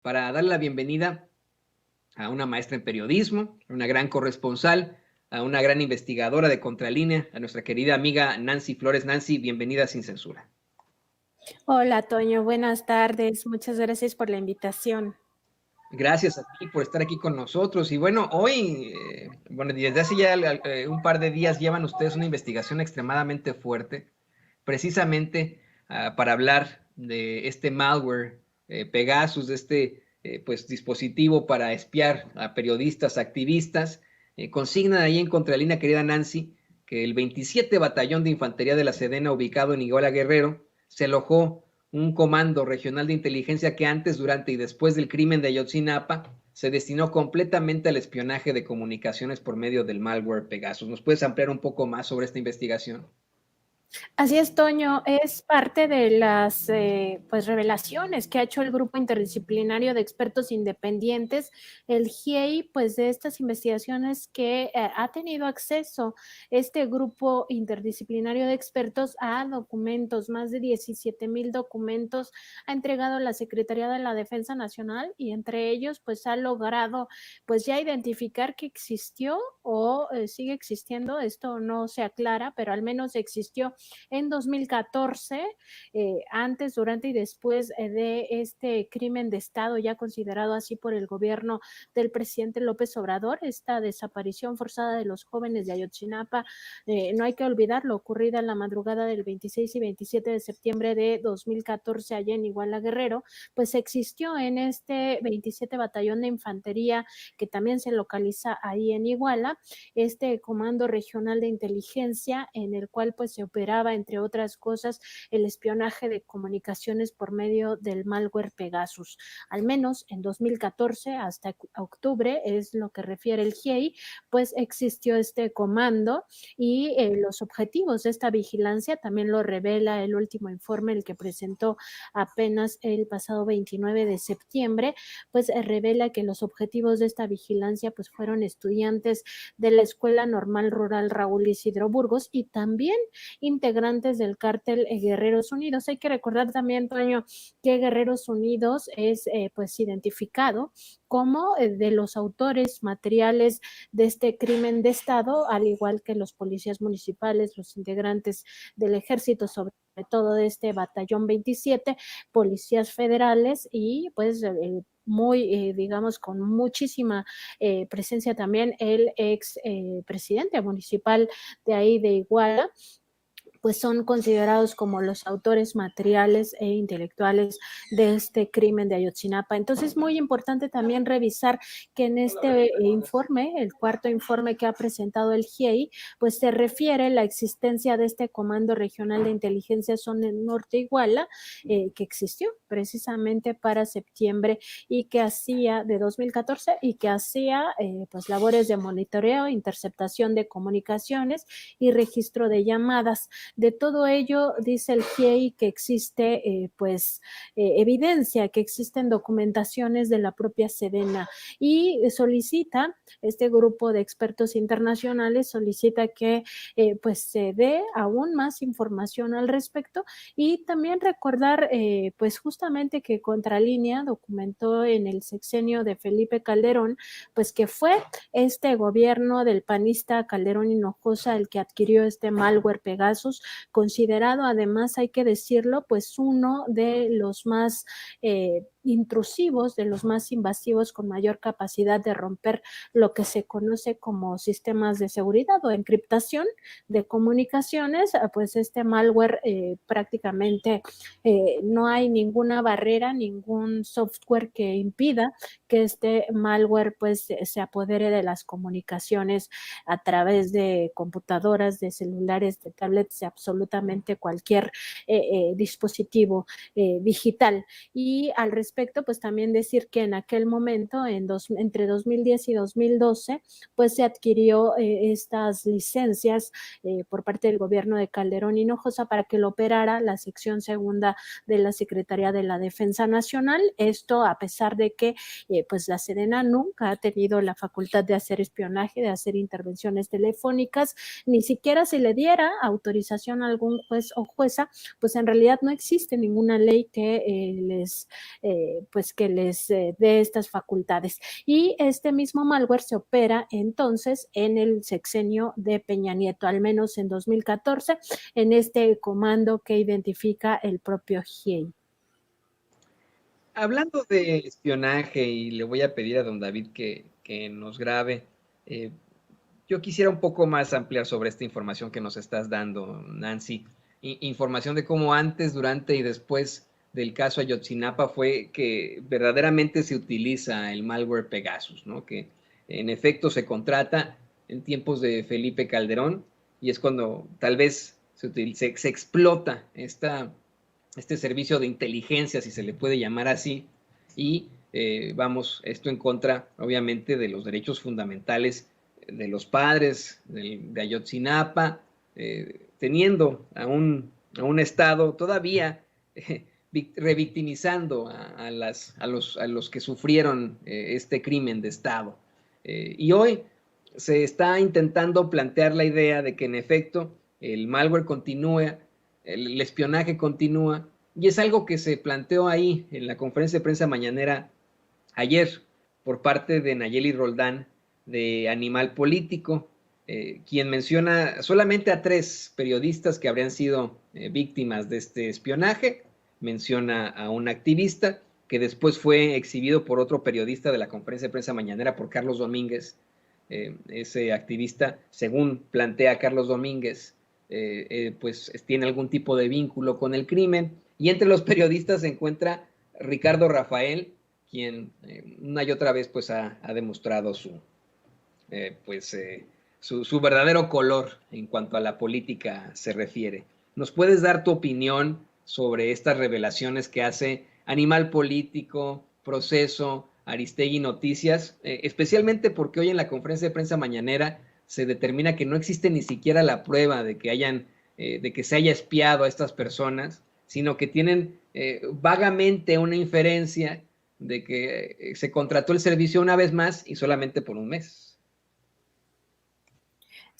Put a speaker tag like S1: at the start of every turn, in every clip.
S1: para darle la bienvenida a una maestra en periodismo, una gran corresponsal, a una gran investigadora de Contralínea, a nuestra querida amiga Nancy Flores. Nancy, bienvenida Sin Censura.
S2: Hola, Toño, buenas tardes. Muchas gracias por la invitación.
S1: Gracias a ti por estar aquí con nosotros. Y bueno, hoy, desde hace ya un par de días llevan ustedes una investigación extremadamente fuerte, precisamente para hablar de este malware Pegasus, de este dispositivo para espiar a periodistas, activistas. Consignan ahí en Contralínea, querida Nancy, que el 27 Batallón de Infantería de la Sedena, ubicado en Iguala Guerrero, se alojó un comando regional de inteligencia que antes, durante y después del crimen de Ayotzinapa se destinó completamente al espionaje de comunicaciones por medio del malware Pegasus. ¿Nos puedes ampliar un poco más sobre esta investigación?
S2: Así es, Toño, es parte de las revelaciones que ha hecho el Grupo Interdisciplinario de Expertos Independientes, el GIEI, pues de estas investigaciones que ha tenido acceso este Grupo Interdisciplinario de Expertos a documentos, más de 17,000 documentos ha entregado la Secretaría de la Defensa Nacional y entre ellos pues ha logrado pues ya identificar que existió o sigue existiendo, esto no se aclara, pero al menos existió en 2014, antes, durante y después de este crimen de Estado ya considerado así por el gobierno del presidente López Obrador, esta desaparición forzada de los jóvenes de Ayotzinapa, no hay que olvidar lo ocurrido en la madrugada del 26 y 27 de septiembre de 2014 allá en Iguala Guerrero, pues existió en este 27 Batallón de Infantería que también se localiza ahí en Iguala, este Comando Regional de Inteligencia en el cual pues se operaba entre otras cosas el espionaje de comunicaciones por medio del malware Pegasus. Al menos en 2014 hasta octubre es lo que refiere el GIEI, pues existió este comando y los objetivos de esta vigilancia también lo revela el último informe, el que presentó apenas el pasado 29 de septiembre, pues revela que los objetivos de esta vigilancia pues fueron estudiantes de la Escuela Normal Rural Raúl Isidro Burgos y también integrantes del cártel Guerreros Unidos. Hay que recordar también, Toño, que Guerreros Unidos es pues identificado como de los autores materiales de este crimen de Estado, al igual que los policías municipales, los integrantes del ejército, sobre todo de este batallón 27, policías federales y pues muy, digamos, con muchísima presencia también el ex presidente municipal de ahí de Iguala, pues son considerados como los autores materiales e intelectuales de este crimen de Ayotzinapa. Entonces, muy importante también revisar que en este informe, el cuarto informe que ha presentado el GIEI, pues se refiere la existencia de este Comando Regional de Inteligencia Zona Norte Iguala, que existió precisamente para septiembre y que hacía de 2014 y que hacía pues labores de monitoreo, interceptación de comunicaciones y registro de llamadas. De todo ello, dice el GIEI que existe evidencia, que existen documentaciones de la propia Sedena y solicita, este grupo de expertos internacionales solicita que pues se dé aún más información al respecto y también recordar pues justamente que Contralínea documentó en el sexenio de Felipe Calderón pues que fue este gobierno del panista Calderón Hinojosa el que adquirió este malware Pegasus, considerado además, hay que decirlo, pues uno de los más intrusivos, de los más invasivos, con mayor capacidad de romper lo que se conoce como sistemas de seguridad o encriptación de comunicaciones, pues este malware prácticamente no hay ninguna barrera, ningún software que impida que este malware pues se apodere de las comunicaciones a través de computadoras, de celulares, de tablets, de absolutamente cualquier dispositivo digital. Y al respecto, pues también decir que en aquel momento, entre 2010 y 2012, pues se adquirió estas licencias por parte del gobierno de Calderón Hinojosa para que lo operara la sección segunda de la Secretaría de la Defensa Nacional. Esto a pesar de que pues la Sedena nunca ha tenido la facultad de hacer espionaje, de hacer intervenciones telefónicas, ni siquiera se le diera autorización a algún juez o jueza, pues en realidad no existe ninguna ley que les pues que les dé estas facultades. Y este mismo malware se opera entonces en el sexenio de Peña Nieto, al menos en 2014, en este comando que identifica el propio GIEI.
S1: Hablando de espionaje, y le voy a pedir a don David que nos grabe, yo quisiera un poco más ampliar sobre esta información que nos estás dando, Nancy. Información de cómo antes, durante y después del caso Ayotzinapa fue que verdaderamente se utiliza el malware Pegasus, ¿no? Que en efecto se contrata en tiempos de Felipe Calderón y es cuando tal vez se explota este servicio de inteligencia, si se le puede llamar así, y vamos, esto en contra, obviamente, de los derechos fundamentales de los padres de Ayotzinapa, teniendo a un Estado todavía revictimizando a los que sufrieron este crimen de Estado. Y hoy se está intentando plantear la idea de que en efecto el malware continúa, el espionaje continúa, y es algo que se planteó ahí en la conferencia de prensa mañanera ayer por parte de Nayeli Roldán de Animal Político, quien menciona solamente a 3 periodistas que habrían sido víctimas de este espionaje. Menciona a un activista que después fue exhibido por otro periodista de la conferencia de prensa mañanera, por Carlos Domínguez. Ese activista, según plantea Carlos Domínguez, pues tiene algún tipo de vínculo con el crimen. Y entre los periodistas se encuentra Ricardo Rafael, quien una y otra vez pues ha demostrado su verdadero color en cuanto a la política se refiere. ¿Nos puedes dar tu opinión sobre estas revelaciones que hace Animal Político, Proceso, Aristegui Noticias? Especialmente porque hoy en la conferencia de prensa mañanera se determina que no existe ni siquiera la prueba de que se haya espiado a estas personas, sino que tienen vagamente una inferencia de que se contrató el servicio una vez más y solamente por un mes.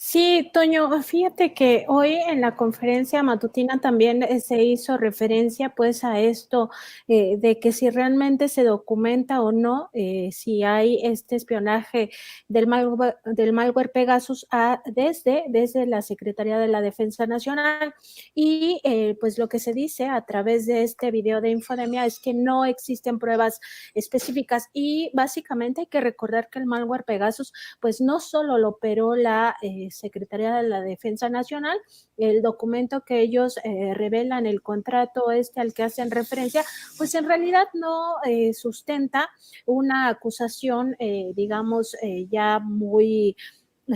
S2: Sí, Toño, fíjate que hoy en la conferencia matutina también se hizo referencia pues a esto de que si realmente se documenta o no, si hay este espionaje del malware Pegasus desde la Secretaría de la Defensa Nacional, y pues lo que se dice a través de este video de Infodemia es que no existen pruebas específicas, y básicamente hay que recordar que el malware Pegasus pues no solo lo operó la Secretaría de la Defensa Nacional. El documento que ellos revelan, el contrato al que hacen referencia, pues en realidad no sustenta una acusación, digamos, ya muy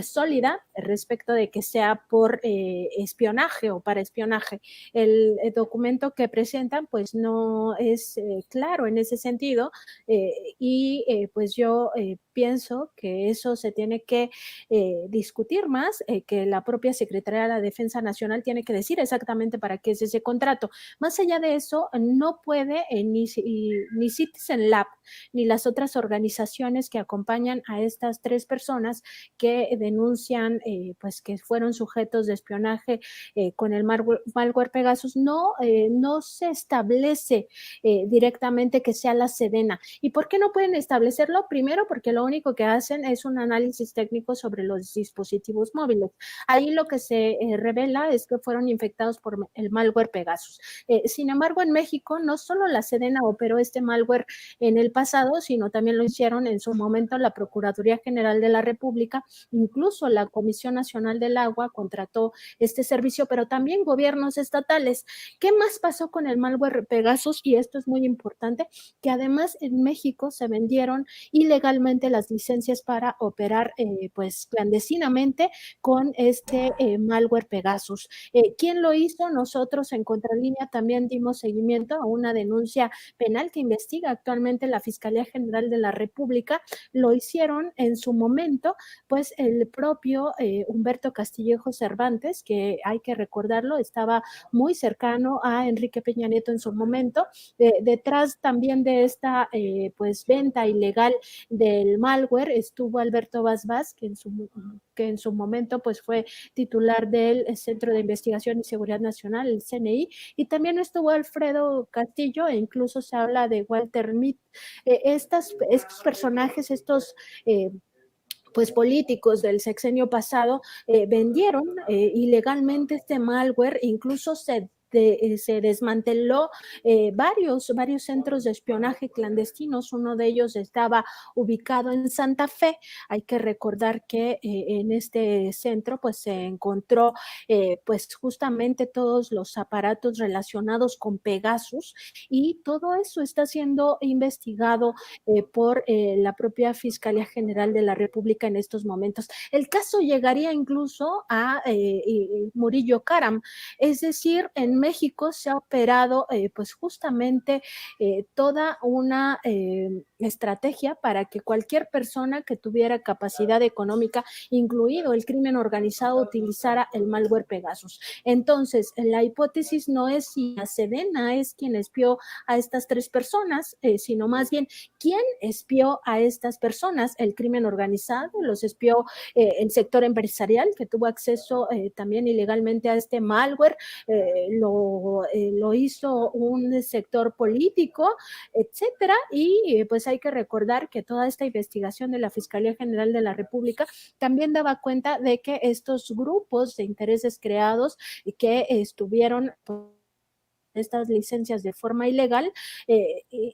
S2: sólida respecto de que sea por espionaje o para espionaje. El documento que presentan pues no es claro en ese sentido, y pues yo pienso que eso se tiene que discutir más, que la propia Secretaría de la Defensa Nacional tiene que decir exactamente para qué es ese contrato. Más allá de eso, no puede ni Citizen Lab ni las otras organizaciones que acompañan a estas 3 personas que denuncian pues que fueron sujetos de espionaje con el malware Pegasus, no se establece directamente que sea la Sedena. ¿Y por qué no pueden establecerlo? Primero, porque lo único que hacen es un análisis técnico sobre los dispositivos móviles. Ahí lo que se revela es que fueron infectados por el malware Pegasus. Sin embargo, en México no solo la Sedena operó este malware en el pasado, sino también lo hicieron en su momento la Procuraduría General de la República. Incluso la Comisión Nacional del Agua contrató este servicio, pero también gobiernos estatales. ¿Qué más pasó con el malware Pegasus? Y esto es muy importante, que además en México se vendieron ilegalmente las licencias para operar pues clandestinamente con este malware Pegasus. ¿Quién lo hizo? Nosotros en Contralínea también dimos seguimiento a una denuncia penal que investiga actualmente la Fiscalía General de la República. Lo hicieron en su momento pues el propio Humberto Castillejo Cervantes, que hay que recordarlo, estaba muy cercano a Enrique Peña Nieto en su momento. Detrás también de esta pues venta ilegal del malware estuvo Alberto Basbás, que en su momento pues fue titular del Centro de Investigación y Seguridad Nacional, el CNI, y también estuvo Alfredo Castillo, e incluso se habla de Walter Mitty. Estos personajes, estos pues políticos del sexenio pasado vendieron ilegalmente este malware, incluso se desmanteló varios centros de espionaje clandestinos. Uno de ellos estaba ubicado en Santa Fe. Hay que recordar que en este centro pues se encontró pues justamente todos los aparatos relacionados con Pegasus, y todo eso está siendo investigado por la propia Fiscalía General de la República en estos momentos. El caso llegaría incluso a Murillo Karam, es decir, en México se ha operado pues justamente toda una estrategia para que cualquier persona que tuviera capacidad económica, incluido el crimen organizado, utilizara el malware Pegasus. Entonces, la hipótesis no es si la Sedena es quien espió a estas tres personas, sino más bien quién espió a estas personas. El crimen organizado, los espió el sector empresarial, que tuvo acceso también ilegalmente a este malware, lo hizo un sector político, etcétera, y pues hay que recordar que toda esta investigación de la Fiscalía General de la República también daba cuenta de que estos grupos de intereses creados que estuvieron estas licencias de forma ilegal,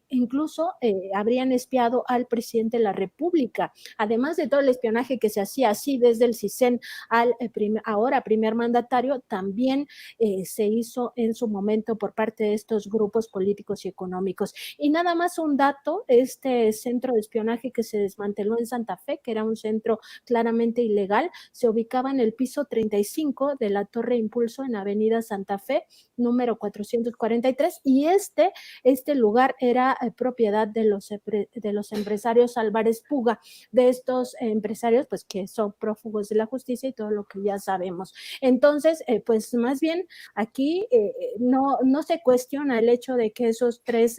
S2: incluso habrían espiado al presidente de la República, además de todo el espionaje que se hacía así desde el CISEN al ahora primer mandatario, también se hizo en su momento por parte de estos grupos políticos y económicos. Y nada más un dato, este centro de espionaje que se desmanteló en Santa Fe, que era un centro claramente ilegal, se ubicaba en el piso 35 de la Torre Impulso en Avenida Santa Fe, número 443, y este lugar era propiedad de los empresarios Álvarez Puga, de estos empresarios pues que son prófugos de la justicia y todo lo que ya sabemos. Entonces, pues más bien aquí no se cuestiona el hecho de que esos tres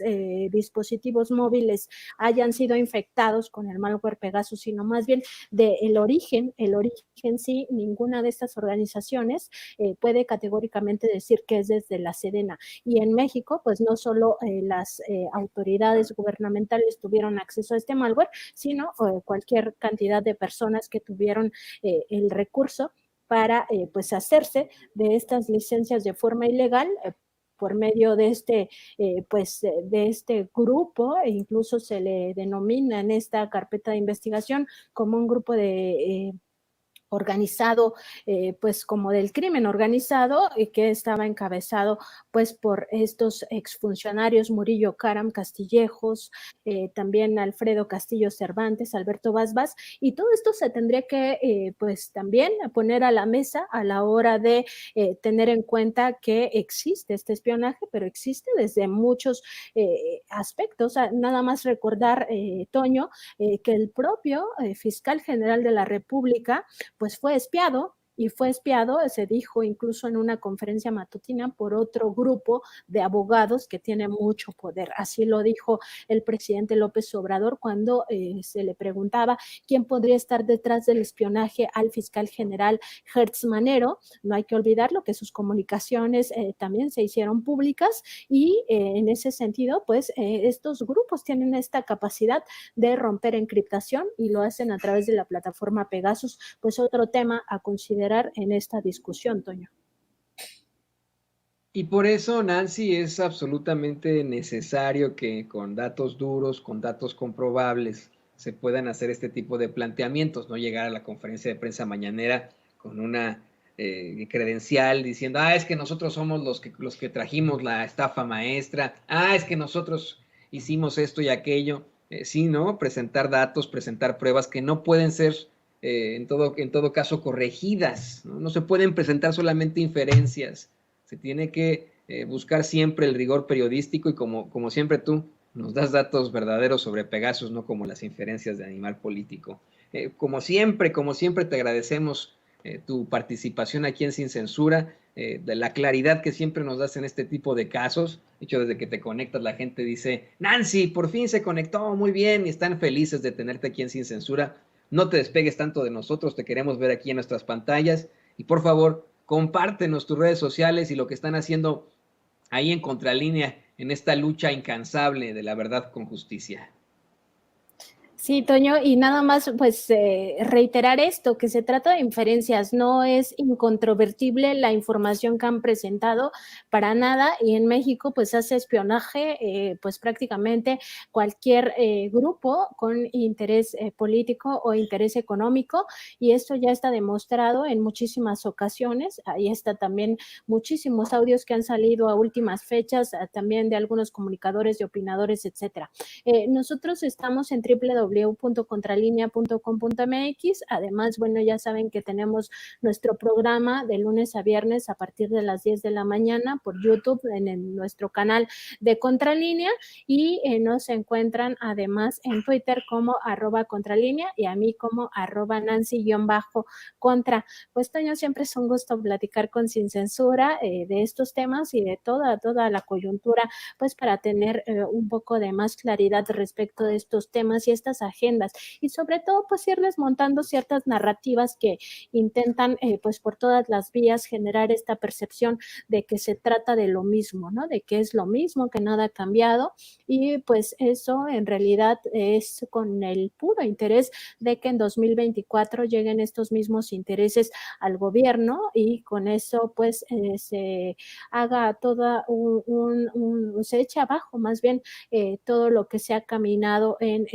S2: dispositivos móviles hayan sido infectados con el malware Pegasus, sino más bien del origen sí, ninguna de estas organizaciones puede categóricamente decir que es desde la Sedena. Y en México, pues no solo las autoridades gubernamentales tuvieron acceso a este malware, sino cualquier cantidad de personas que tuvieron el recurso para pues hacerse de estas licencias de forma ilegal, por medio de de este grupo, e incluso se le denomina en esta carpeta de investigación como un grupo de organizado, pues como del crimen organizado, que estaba encabezado pues por estos exfuncionarios Murillo Karam, Castillejos, también Alfredo Castillo Cervantes, Alberto Basbás, y todo esto se tendría que pues también poner a la mesa a la hora de tener en cuenta que existe este espionaje, pero existe desde muchos aspectos. Nada más recordar, Toño, que el propio fiscal general de la República pues fue espiado, y fue espiado, se dijo incluso en una conferencia matutina, por otro grupo de abogados que tiene mucho poder. Así lo dijo el presidente López Obrador cuando se le preguntaba quién podría estar detrás del espionaje al fiscal general Hertz Manero. No hay que olvidarlo, que sus comunicaciones también se hicieron públicas, y en ese sentido, pues estos grupos tienen esta capacidad de romper encriptación y lo hacen a través de la plataforma Pegasus. Pues otro tema a considerar en esta discusión, Toño.
S1: Y por eso, Nancy, es absolutamente necesario que con datos duros, con datos comprobables, se puedan hacer este tipo de planteamientos, no llegar a la conferencia de prensa mañanera con una credencial diciendo, es que nosotros somos los que trajimos la estafa maestra, es que nosotros hicimos esto y aquello. Sí, ¿no? Presentar datos, presentar pruebas que no pueden ser en todo caso corregidas, ¿no? No se pueden presentar solamente inferencias, se tiene que buscar siempre el rigor periodístico y como siempre tú nos das datos verdaderos sobre Pegasus, no como las inferencias de Animal Político. Como siempre te agradecemos tu participación aquí en Sin Censura. de la claridad que siempre nos das en este tipo de casos. De hecho, desde que te conectas, la gente dice, Nancy, por fin se conectó, muy bien, y están felices de tenerte aquí en Sin Censura. No te despegues tanto de nosotros, te queremos ver aquí en nuestras pantallas. Y por favor, compártenos tus redes sociales y lo que están haciendo ahí en Contralínea, en esta lucha incansable de la verdad con justicia.
S2: Sí, Toño, y nada más, pues reiterar esto, que se trata de inferencias, no es incontrovertible la información que han presentado para nada, y en México pues hace espionaje pues prácticamente cualquier grupo con interés político o interés económico, y esto ya está demostrado en muchísimas ocasiones. Ahí está también muchísimos audios que han salido a últimas fechas, también de algunos comunicadores y opinadores, etcétera. Nosotros estamos en www.contralinea.com.mx. Además, bueno, ya saben que tenemos nuestro programa de lunes a viernes a partir de las 10 de la mañana por YouTube en nuestro canal de Contralínea, y nos encuentran además en Twitter como @Contralínea y a mí como @Nancy_Contra. Pues, Toño, siempre es un gusto platicar con Sin Censura de estos temas y de toda la coyuntura, pues para tener un poco de más claridad respecto de estos temas y estas agendas, y sobre todo pues ir desmontando ciertas narrativas que intentan pues por todas las vías generar esta percepción de que se trata de lo mismo, ¿no? De que es lo mismo, que nada ha cambiado, y pues eso en realidad es con el puro interés de que en 2024 lleguen estos mismos intereses al gobierno, y con eso pues se haga toda se eche abajo más bien todo lo que se ha caminado en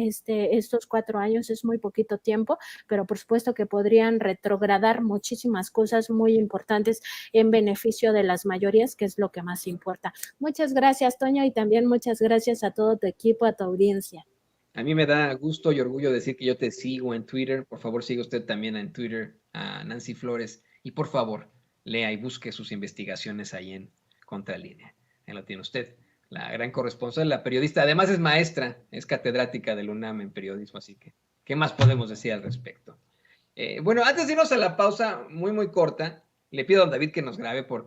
S2: estos 4 años. Es muy poquito tiempo, pero por supuesto que podrían retrogradar muchísimas cosas muy importantes en beneficio de las mayorías, que es lo que más importa. Muchas gracias, Toño, y también muchas gracias a todo tu equipo, a tu audiencia.
S1: A mí me da gusto y orgullo decir que yo te sigo en Twitter. Por favor, siga usted también en Twitter a Nancy Flores. Y por favor, lea y busque sus investigaciones ahí en Contralínea. Ahí lo tiene usted. La gran corresponsal, la periodista. Además es maestra, es catedrática del UNAM en periodismo. Así que, ¿qué más podemos decir al respecto? Bueno, antes de irnos a la pausa muy corta, le pido a don David que nos grabe porque